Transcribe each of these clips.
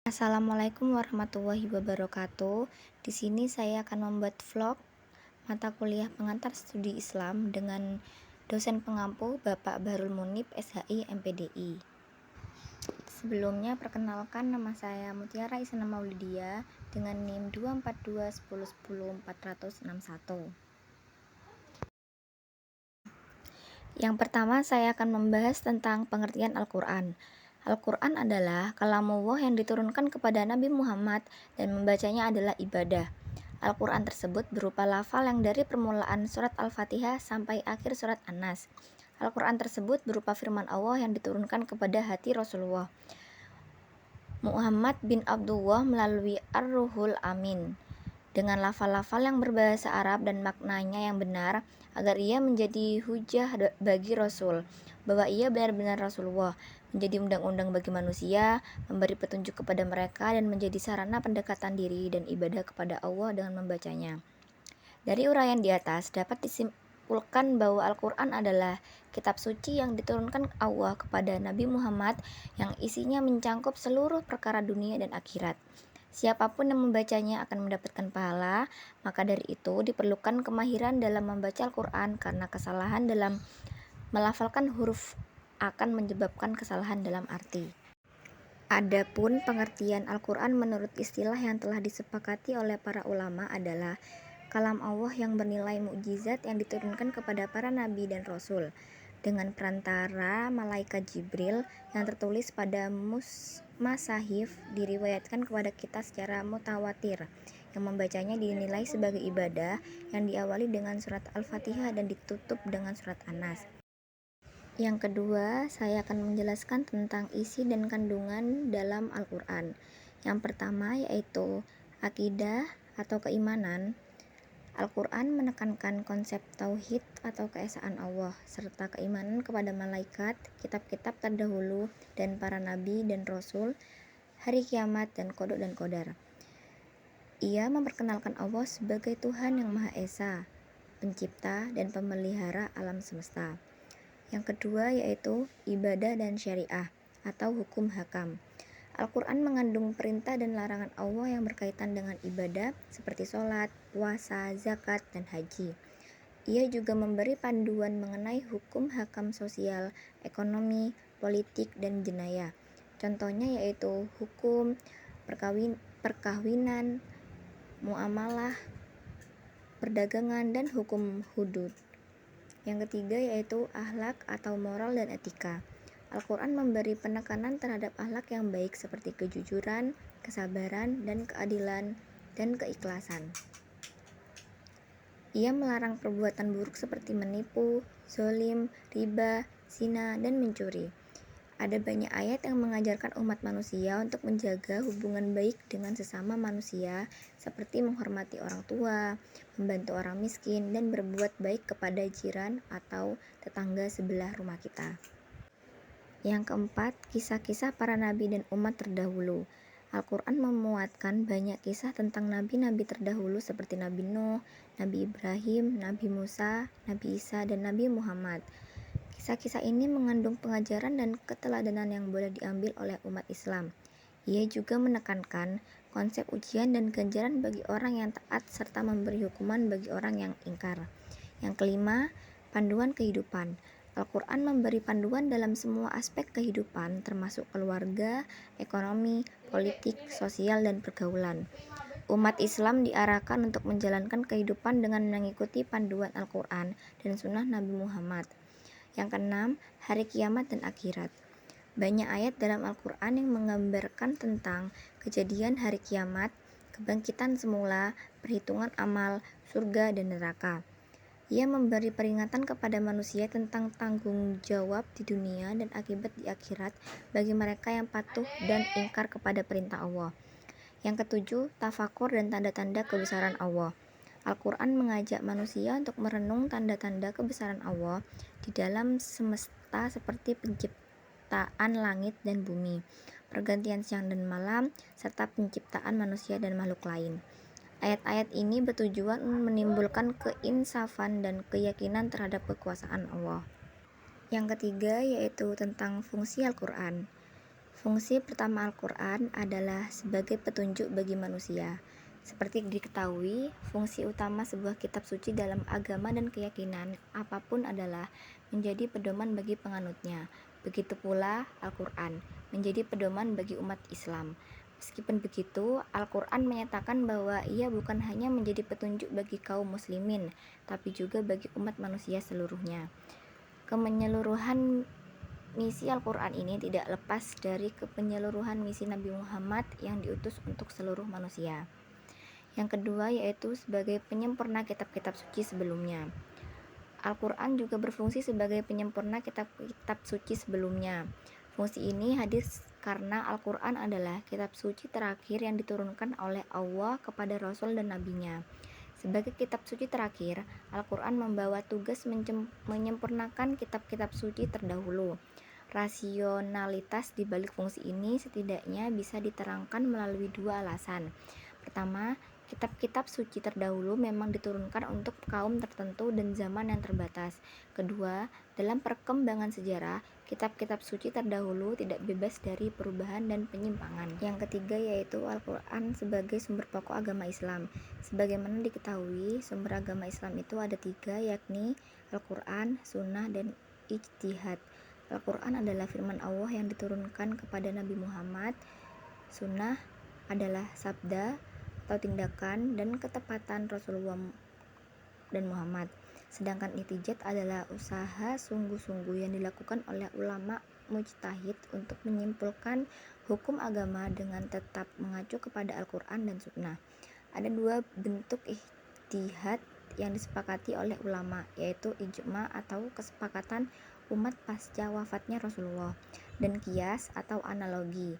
Assalamualaikum warahmatullahi wabarakatuh. Di sini saya akan membuat vlog mata kuliah pengantar studi Islam dengan dosen pengampu Bapak Bahrul Munib SHI MPDI. Sebelumnya perkenalkan, nama saya Mutiara Isna Maulidia dengan NIM 24210100461. Yang pertama, saya akan membahas tentang pengertian Al-Quran. Al-Quran adalah kalamullah yang diturunkan kepada Nabi Muhammad dan membacanya adalah ibadah. Al-Quran tersebut berupa lafal yang dari permulaan surat Al-Fatihah sampai akhir surat An-Nas. Al-Quran tersebut berupa firman Allah yang diturunkan kepada hati Rasulullah Muhammad bin Abdullah melalui Ar-Ruhul Amin dengan lafal-lafal yang berbahasa Arab dan maknanya yang benar, agar ia menjadi hujah bagi Rasul, bahwa ia benar-benar Rasulullah, menjadi undang-undang bagi manusia, memberi petunjuk kepada mereka, dan menjadi sarana pendekatan diri dan ibadah kepada Allah dengan membacanya. Dari uraian di atas dapat disimpulkan bahwa Al-Quran adalah kitab suci yang diturunkan Allah kepada Nabi Muhammad yang isinya mencakup seluruh perkara dunia dan akhirat. Siapapun yang membacanya akan mendapatkan pahala, maka dari itu diperlukan kemahiran dalam membaca Al-Quran karena kesalahan dalam melafalkan huruf akan menyebabkan kesalahan dalam arti. Adapun pengertian Al-Quran menurut istilah yang telah disepakati oleh para ulama adalah kalam Allah yang bernilai mukjizat yang diturunkan kepada para nabi dan rasul dengan perantara malaikat Jibril yang tertulis pada masahif diriwayatkan kepada kita secara mutawatir, yang membacanya dinilai sebagai ibadah yang diawali dengan surat Al-Fatihah dan ditutup dengan surat An-Nas. Yang kedua, saya akan menjelaskan tentang isi dan kandungan dalam Al-Quran. Yang pertama yaitu akidah atau keimanan. Al-Quran menekankan konsep tauhid atau keesaan Allah, serta keimanan kepada malaikat, kitab-kitab terdahulu, dan para nabi dan rasul, hari kiamat, dan kodok dan kodar. Ia memperkenalkan Allah sebagai Tuhan yang Maha Esa, pencipta dan pemelihara alam semesta. Yang kedua yaitu ibadah dan syariah atau hukum hakam. Al-Quran mengandung perintah dan larangan Allah yang berkaitan dengan ibadah seperti sholat, puasa, zakat, dan haji. Ia juga memberi panduan mengenai hukum hakam sosial, ekonomi, politik, dan jenayah. Contohnya yaitu hukum perkawinan, muamalah, perdagangan, dan hukum hudud. Yang ketiga yaitu akhlak atau moral dan etika. Al-Quran memberi penekanan terhadap akhlak yang baik seperti kejujuran, kesabaran, dan keadilan, dan keikhlasan. Ia melarang perbuatan buruk seperti menipu, zalim, riba, zina, dan mencuri. Ada banyak ayat yang mengajarkan umat manusia untuk menjaga hubungan baik dengan sesama manusia, seperti menghormati orang tua, membantu orang miskin, dan berbuat baik kepada jiran atau tetangga sebelah rumah kita. Yang keempat, kisah-kisah para nabi dan umat terdahulu. Al-Quran memuatkan banyak kisah tentang nabi-nabi terdahulu seperti Nabi Nuh, Nabi Ibrahim, Nabi Musa, Nabi Isa, dan Nabi Muhammad. Kisah-kisah ini mengandung pengajaran dan keteladanan yang boleh diambil oleh umat Islam. Ia juga menekankan konsep ujian dan ganjaran bagi orang yang taat serta memberi hukuman bagi orang yang ingkar. Yang kelima, panduan kehidupan. Al-Quran memberi panduan dalam semua aspek kehidupan, termasuk keluarga, ekonomi, politik, sosial, dan pergaulan. Umat Islam diarahkan untuk menjalankan kehidupan dengan mengikuti panduan Al-Quran dan sunnah Nabi Muhammad. Yang keenam, hari kiamat dan akhirat. Banyak ayat dalam Al-Quran yang menggambarkan tentang kejadian hari kiamat, kebangkitan semula, perhitungan amal, surga, dan neraka. Ia memberi peringatan kepada manusia tentang tanggung jawab di dunia dan akibat di akhirat bagi mereka yang patuh dan ingkar kepada perintah Allah. Yang ketujuh, tafakur dan tanda-tanda kebesaran Allah. Al-Quran mengajak manusia untuk merenung tanda-tanda kebesaran Allah di dalam semesta seperti penciptaan langit dan bumi, pergantian siang dan malam, serta penciptaan manusia dan makhluk lain. Ayat-ayat ini bertujuan menimbulkan keinsafan dan keyakinan terhadap kekuasaan Allah. Yang ketiga yaitu tentang fungsi Al-Quran. Fungsi pertama Al-Quran adalah sebagai petunjuk bagi manusia. Seperti diketahui, fungsi utama sebuah kitab suci dalam agama dan keyakinan apapun adalah menjadi pedoman bagi penganutnya. Begitu pula Al-Quran menjadi pedoman bagi umat Islam. Meskipun begitu, Al-Quran menyatakan bahwa ia bukan hanya menjadi petunjuk bagi kaum muslimin, tapi juga bagi umat manusia seluruhnya. Kemenyeluruhan misi Al-Quran ini tidak lepas dari kepenyeluruhan misi Nabi Muhammad yang diutus untuk seluruh manusia. Yang kedua yaitu sebagai penyempurna kitab-kitab suci sebelumnya. Al-Quran juga berfungsi sebagai penyempurna kitab-kitab suci sebelumnya. Fungsi ini hadir karena Al-Quran adalah kitab suci terakhir yang diturunkan oleh Allah kepada Rasul dan Nabi-Nya. Sebagai kitab suci terakhir, Al-Quran membawa tugas menyempurnakan kitab-kitab suci terdahulu. Rasionalitas di balik fungsi ini setidaknya bisa diterangkan melalui dua alasan. Pertama, kitab-kitab suci terdahulu memang diturunkan untuk kaum tertentu dan zaman yang terbatas. Kedua, dalam perkembangan sejarah, kitab-kitab suci terdahulu tidak bebas dari perubahan dan penyimpangan. Yang ketiga yaitu Al-Quran sebagai sumber pokok agama Islam. Sebagaimana diketahui, sumber agama Islam itu ada tiga, yakni Al-Quran, Sunnah, dan Ijtihad. Al-Quran adalah firman Allah yang diturunkan kepada Nabi Muhammad. Sunnah adalah sabda atau tindakan dan ketepatan Rasulullah dan Muhammad. Sedangkan Ijtihad adalah usaha sungguh-sungguh yang dilakukan oleh ulama mujtahid untuk menyimpulkan hukum agama dengan tetap mengacu kepada Al-Quran dan Sunnah. Ada dua bentuk ijtihad yang disepakati oleh ulama, yaitu ijma atau kesepakatan umat pasca wafatnya Rasulullah, dan qiyas atau analogi.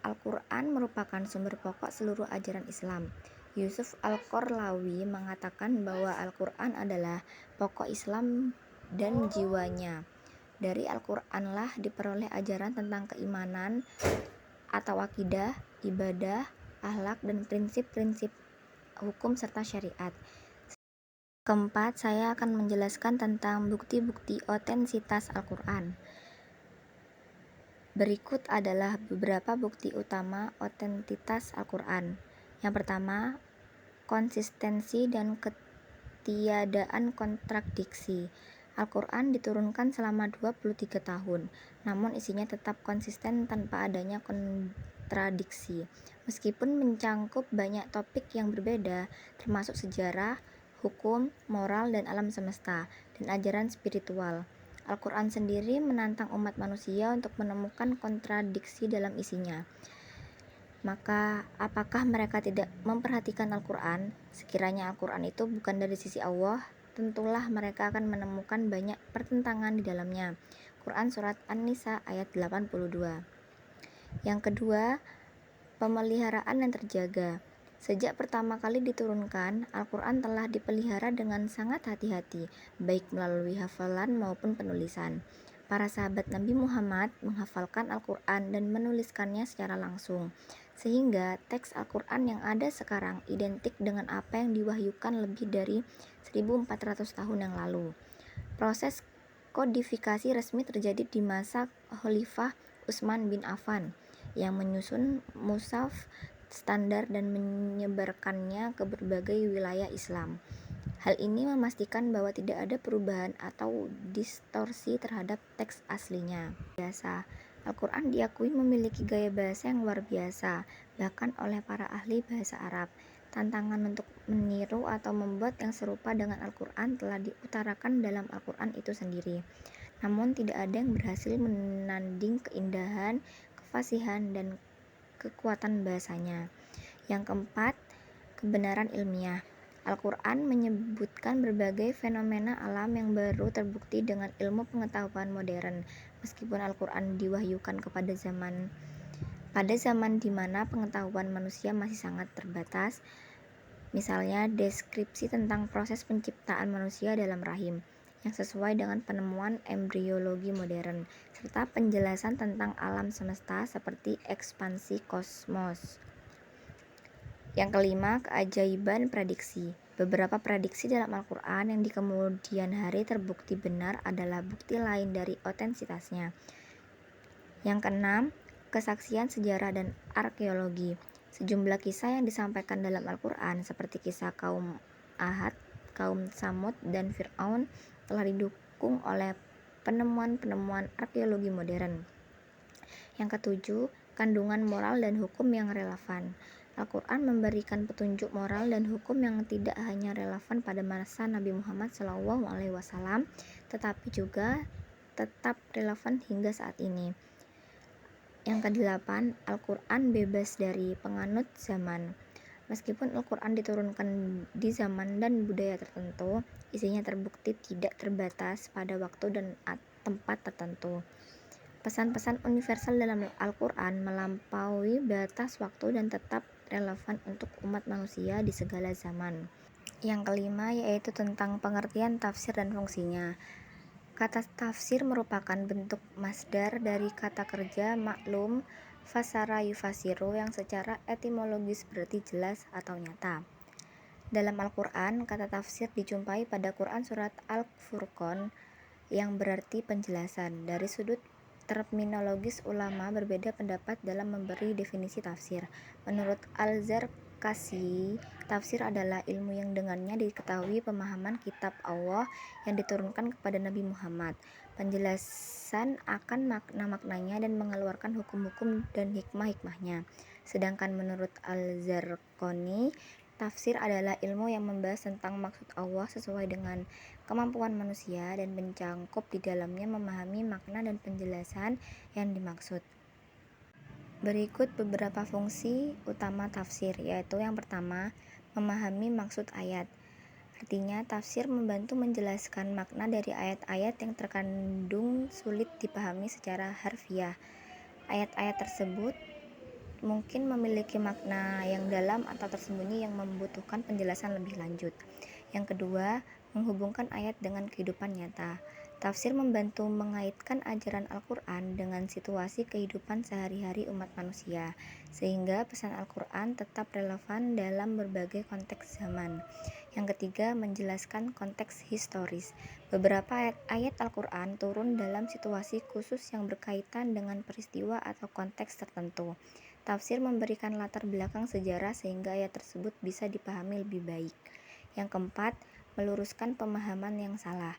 Al-Quran merupakan sumber pokok seluruh ajaran Islam. Yusuf Al-Qarlawi mengatakan bahwa Al-Quran adalah pokok Islam dan jiwanya. Dari Al-Quranlah diperoleh ajaran tentang keimanan atau akidah, ibadah, akhlak, dan prinsip-prinsip hukum serta syariat. Keempat, saya akan menjelaskan tentang bukti-bukti otentisitas Al-Quran. Berikut adalah beberapa bukti utama otentitas Al-Quran. Yang pertama, konsistensi dan ketiadaan kontradiksi. Al-Quran diturunkan selama 23 tahun, namun isinya tetap konsisten tanpa adanya kontradiksi. Meskipun mencangkup banyak topik yang berbeda, termasuk sejarah, hukum, moral, dan alam semesta, dan ajaran spiritual. Al-Quran sendiri menantang umat manusia untuk menemukan kontradiksi dalam isinya. Maka, apakah mereka tidak memperhatikan Al-Quran? Sekiranya Al-Quran itu bukan dari sisi Allah, tentulah mereka akan menemukan banyak pertentangan di dalamnya. Quran Surat An-Nisa ayat 82. Yang kedua, pemeliharaan yang terjaga. Sejak pertama kali diturunkan, Al-Quran telah dipelihara dengan sangat hati-hati, baik melalui hafalan maupun penulisan. Para sahabat Nabi Muhammad menghafalkan Al-Quran dan menuliskannya secara langsung, sehingga teks Al-Quran yang ada sekarang identik dengan apa yang diwahyukan lebih dari 1400 tahun yang lalu. Proses kodifikasi resmi terjadi di masa Khalifah Utsman bin Affan yang menyusun mushaf standar dan menyebarkannya ke berbagai wilayah Islam. Hal ini memastikan bahwa tidak ada perubahan atau distorsi terhadap teks aslinya. Biasa, Al-Quran diakui memiliki gaya bahasa yang luar biasa, bahkan oleh para ahli bahasa Arab. Tantangan untuk meniru atau membuat yang serupa dengan Al-Quran telah diutarakan dalam Al-Quran itu sendiri. Namun tidak ada yang berhasil menanding keindahan, kefasihan, dan kekuatan bahasanya. Yang keempat, kebenaran ilmiah. Al-Quran menyebutkan berbagai fenomena alam yang baru terbukti dengan ilmu pengetahuan modern. Meskipun Al-Quran diwahyukan pada zaman di mana pengetahuan manusia masih sangat terbatas, misalnya deskripsi tentang proses penciptaan manusia dalam rahim yang sesuai dengan penemuan embriologi modern, serta penjelasan tentang alam semesta seperti ekspansi kosmos. Yang kelima, keajaiban prediksi. Beberapa prediksi dalam Al-Quran yang di kemudian hari terbukti benar adalah bukti lain dari otentisitasnya. Yang keenam, kesaksian sejarah dan arkeologi. Sejumlah kisah yang disampaikan dalam Al-Quran seperti kisah kaum Ahad, kaum Samud, dan Fir'aun telah didukung oleh penemuan-penemuan arkeologi modern. Yang ketujuh, kandungan moral dan hukum yang relevan. Al-Quran memberikan petunjuk moral dan hukum yang tidak hanya relevan pada masa Nabi Muhammad SAW, tetapi juga tetap relevan hingga saat ini. Yang kedelapan, Al-Quran bebas dari penganut zaman. Meskipun Al-Quran diturunkan di zaman dan budaya tertentu, isinya terbukti tidak terbatas pada waktu dan tempat tertentu. Pesan-pesan universal dalam Al-Quran melampaui batas waktu dan tetap relevan untuk umat manusia di segala zaman. Yang kelima yaitu tentang pengertian tafsir dan fungsinya. Kata tafsir merupakan bentuk masdar dari kata kerja maklum fasara yufasiru yang secara etimologis berarti jelas atau nyata. Dalam Al-Quran, kata tafsir dijumpai pada Quran surat Al-Furqan yang berarti penjelasan. Dari sudut terminologis, ulama berbeda pendapat dalam memberi definisi tafsir. Menurut Al-Zarkasi, tafsir adalah ilmu yang dengannya diketahui pemahaman kitab Allah yang diturunkan kepada Nabi Muhammad, penjelasan akan makna-maknanya dan mengeluarkan hukum-hukum dan hikmah-hikmahnya. Sedangkan menurut Al-Zarqani, tafsir adalah ilmu yang membahas tentang maksud Allah sesuai dengan kemampuan manusia dan mencangkup di dalamnya memahami makna dan penjelasan yang dimaksud. Berikut beberapa fungsi utama tafsir, yaitu yang pertama, memahami maksud ayat. Artinya, tafsir membantu menjelaskan makna dari ayat-ayat yang terkandung sulit dipahami secara harfiah. Ayat-ayat tersebut mungkin memiliki makna yang dalam atau tersembunyi yang membutuhkan penjelasan lebih lanjut. Yang kedua, menghubungkan ayat dengan kehidupan nyata. Tafsir membantu mengaitkan ajaran Al-Quran dengan situasi kehidupan sehari-hari umat manusia, sehingga pesan Al-Quran tetap relevan dalam berbagai konteks zaman. Yang ketiga, menjelaskan konteks historis. Beberapa ayat Al-Quran turun dalam situasi khusus yang berkaitan dengan peristiwa atau konteks tertentu. Tafsir memberikan latar belakang sejarah sehingga ayat tersebut bisa dipahami lebih baik. Yang keempat, meluruskan pemahaman yang salah.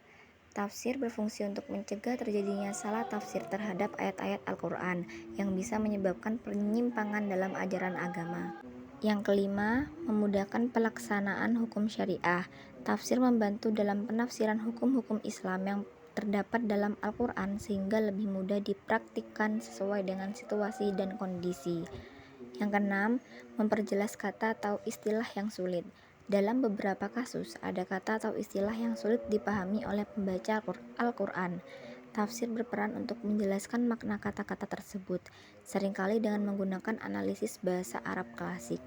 Tafsir berfungsi untuk mencegah terjadinya salah tafsir terhadap ayat-ayat Al-Quran yang bisa menyebabkan penyimpangan dalam ajaran agama. Yang kelima, memudahkan pelaksanaan hukum syariah. Tafsir membantu dalam penafsiran hukum-hukum Islam yang terdapat dalam Al-Quran sehingga lebih mudah dipraktikkan sesuai dengan situasi dan kondisi. Yang keenam, memperjelas kata atau istilah yang sulit. Dalam beberapa kasus, ada kata atau istilah yang sulit dipahami oleh pembaca Al-Quran. Tafsir berperan untuk menjelaskan makna kata-kata tersebut, seringkali dengan menggunakan analisis bahasa Arab klasik.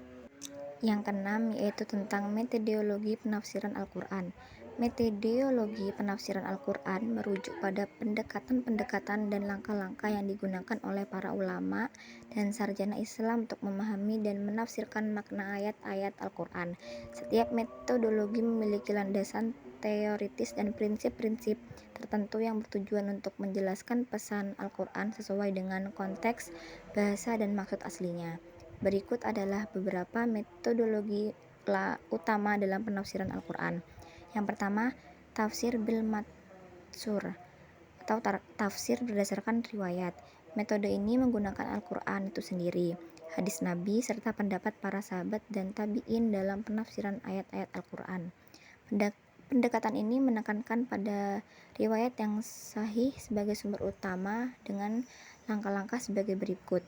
Yang keenam yaitu tentang metodologi penafsiran Al-Quran. Metodologi penafsiran Al-Quran merujuk pada pendekatan-pendekatan dan langkah-langkah yang digunakan oleh para ulama dan sarjana Islam untuk memahami dan menafsirkan makna ayat-ayat Al-Quran. Setiap metodologi memiliki landasan teoritis dan prinsip-prinsip tertentu yang bertujuan untuk menjelaskan pesan Al-Quran sesuai dengan konteks, bahasa, dan maksud aslinya. Berikut adalah beberapa metodologi utama dalam penafsiran Al-Quran. Yang pertama, tafsir bil matsur atau tafsir berdasarkan riwayat. Metode ini menggunakan Al-Quran itu sendiri, hadis Nabi, serta pendapat para sahabat dan tabi'in dalam penafsiran ayat-ayat Al-Quran. Pendekatan ini menekankan pada riwayat yang sahih sebagai sumber utama dengan langkah-langkah sebagai berikut.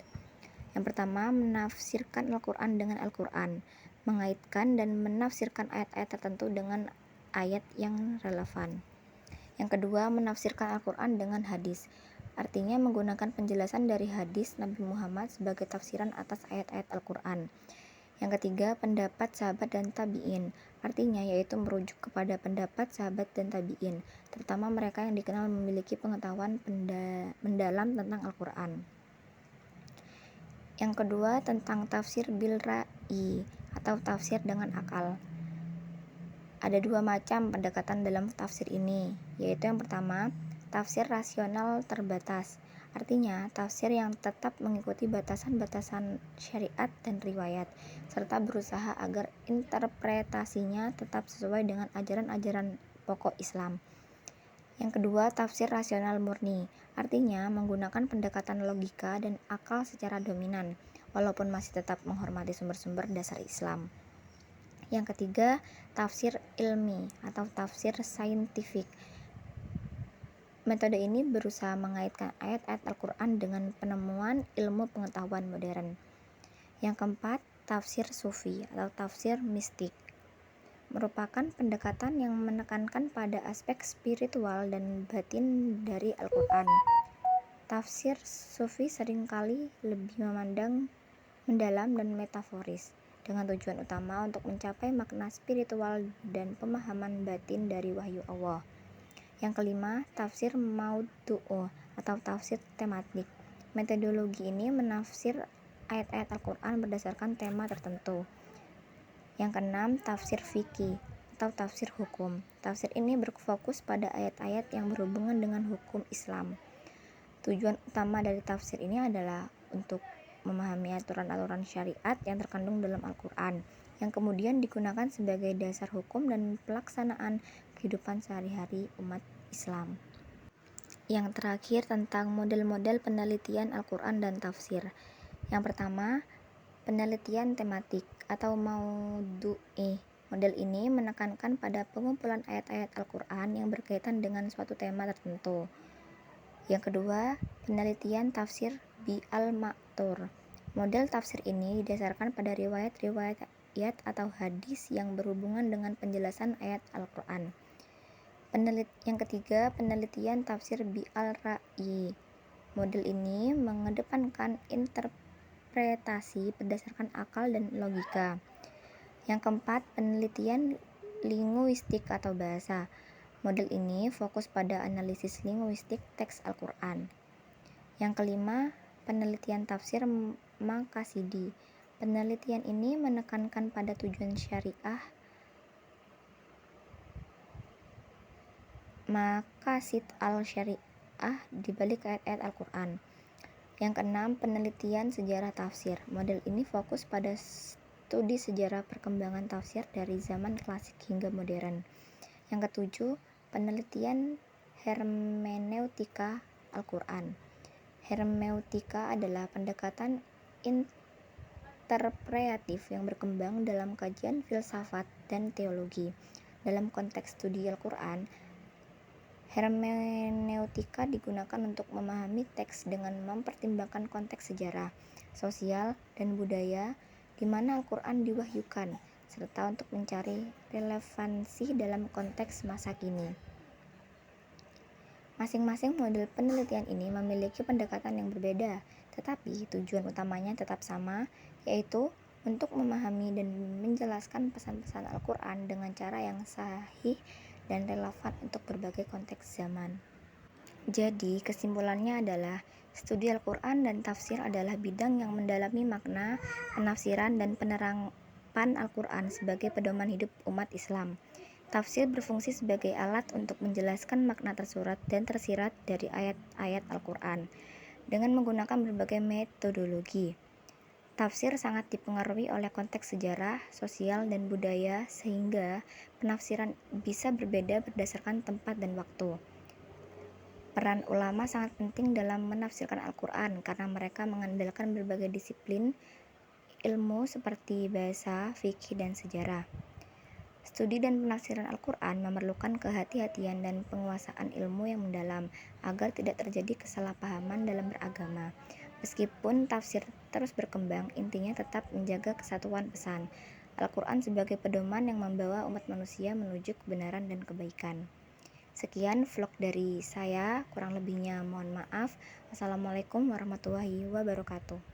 Yang pertama, menafsirkan Al-Quran dengan Al-Quran, mengaitkan dan menafsirkan ayat-ayat tertentu dengan ayat yang relevan. Yang kedua, menafsirkan Al-Quran dengan hadis, artinya menggunakan penjelasan dari hadis Nabi Muhammad sebagai tafsiran atas ayat-ayat Al-Quran. Yang ketiga, pendapat sahabat dan tabi'in, artinya yaitu merujuk kepada pendapat sahabat dan tabi'in, terutama mereka yang dikenal memiliki pengetahuan mendalam tentang Al-Quran. Yang kedua, tentang tafsir bil ra'i atau tafsir dengan akal. Ada dua macam pendekatan dalam tafsir ini, yaitu yang pertama, tafsir rasional terbatas. Artinya, tafsir yang tetap mengikuti batasan-batasan syariat dan riwayat, serta berusaha agar interpretasinya tetap sesuai dengan ajaran-ajaran pokok Islam. Yang kedua, tafsir rasional murni, artinya menggunakan pendekatan logika dan akal secara dominan, walaupun masih tetap menghormati sumber-sumber dasar Islam. Yang ketiga, tafsir ilmi atau tafsir saintifik. Metode ini berusaha mengaitkan ayat-ayat Al-Quran dengan penemuan ilmu pengetahuan modern. Yang keempat, tafsir sufi atau tafsir mistik, merupakan pendekatan yang menekankan pada aspek spiritual dan batin dari Al-Quran. Tafsir sufi seringkali lebih mendalam dan metaforis, dengan tujuan utama untuk mencapai makna spiritual dan pemahaman batin dari wahyu Allah. Yang kelima, tafsir maudhu'u atau tafsir tematik. Metodologi ini menafsir ayat-ayat Al-Quran berdasarkan tema tertentu. Yang keenam, tafsir fikih atau tafsir hukum. Tafsir ini berfokus pada ayat-ayat yang berhubungan dengan hukum Islam. Tujuan utama dari tafsir ini adalah untuk memahami aturan-aturan syariat yang terkandung dalam Al-Quran, yang kemudian digunakan sebagai dasar hukum dan pelaksanaan kehidupan sehari-hari umat Islam. Yang terakhir, tentang model-model penelitian Al-Quran dan tafsir. Yang pertama, penelitian tematik atau maudhu'i. Model ini menekankan pada pengumpulan ayat-ayat Al-Quran yang berkaitan dengan suatu tema tertentu. Yang kedua, penelitian tafsir bil-ma'thur. Model tafsir ini didasarkan pada riwayat-riwayat ayat atau hadis yang berhubungan dengan penjelasan ayat Al-Quran. Yang ketiga, penelitian tafsir bil-ra'yi. Model ini mengedepankan interpretasi berdasarkan akal dan logika. Yang keempat, penelitian linguistik atau bahasa. Model ini fokus pada analisis linguistik teks Al-Quran. Yang kelima, penelitian tafsir maqasidi. Penelitian ini menekankan pada tujuan syariah, maqasid al-syariah di balik ayat-ayat Al-Quran. Yang keenam, penelitian sejarah tafsir. Model ini fokus pada studi sejarah perkembangan tafsir dari zaman klasik hingga modern. Yang ketujuh, penelitian hermeneutika Al-Quran. Hermeneutika adalah pendekatan interpretatif yang berkembang dalam kajian filsafat dan teologi. Dalam konteks studi Al-Quran, hermeneutika digunakan untuk memahami teks dengan mempertimbangkan konteks sejarah, sosial, dan budaya di mana Al-Quran diwahyukan, serta untuk mencari relevansi dalam konteks masa kini. Masing-masing model penelitian ini memiliki pendekatan yang berbeda, tetapi tujuan utamanya tetap sama, yaitu untuk memahami dan menjelaskan pesan-pesan Al-Quran dengan cara yang sahih dan relevan untuk berbagai konteks zaman. Jadi, kesimpulannya adalah studi Al-Quran dan tafsir adalah bidang yang mendalami makna, penafsiran, dan penerapan Al-Quran sebagai pedoman hidup umat Islam. Tafsir berfungsi sebagai alat untuk menjelaskan makna tersurat dan tersirat dari ayat-ayat Al-Quran dengan menggunakan berbagai metodologi. Tafsir sangat dipengaruhi oleh konteks sejarah, sosial, dan budaya, sehingga penafsiran bisa berbeda berdasarkan tempat dan waktu. Peran ulama sangat penting dalam menafsirkan Al-Quran karena mereka mengandalkan berbagai disiplin ilmu seperti bahasa, fikih, dan sejarah. Studi dan penafsiran Al-Quran memerlukan kehati-hatian dan penguasaan ilmu yang mendalam agar tidak terjadi kesalahpahaman dalam beragama. Meskipun tafsir terus berkembang, intinya tetap menjaga kesatuan pesan Al-Quran sebagai pedoman yang membawa umat manusia menuju kebenaran dan kebaikan. Sekian vlog dari saya, kurang lebihnya mohon maaf. Wassalamualaikum warahmatullahi wabarakatuh.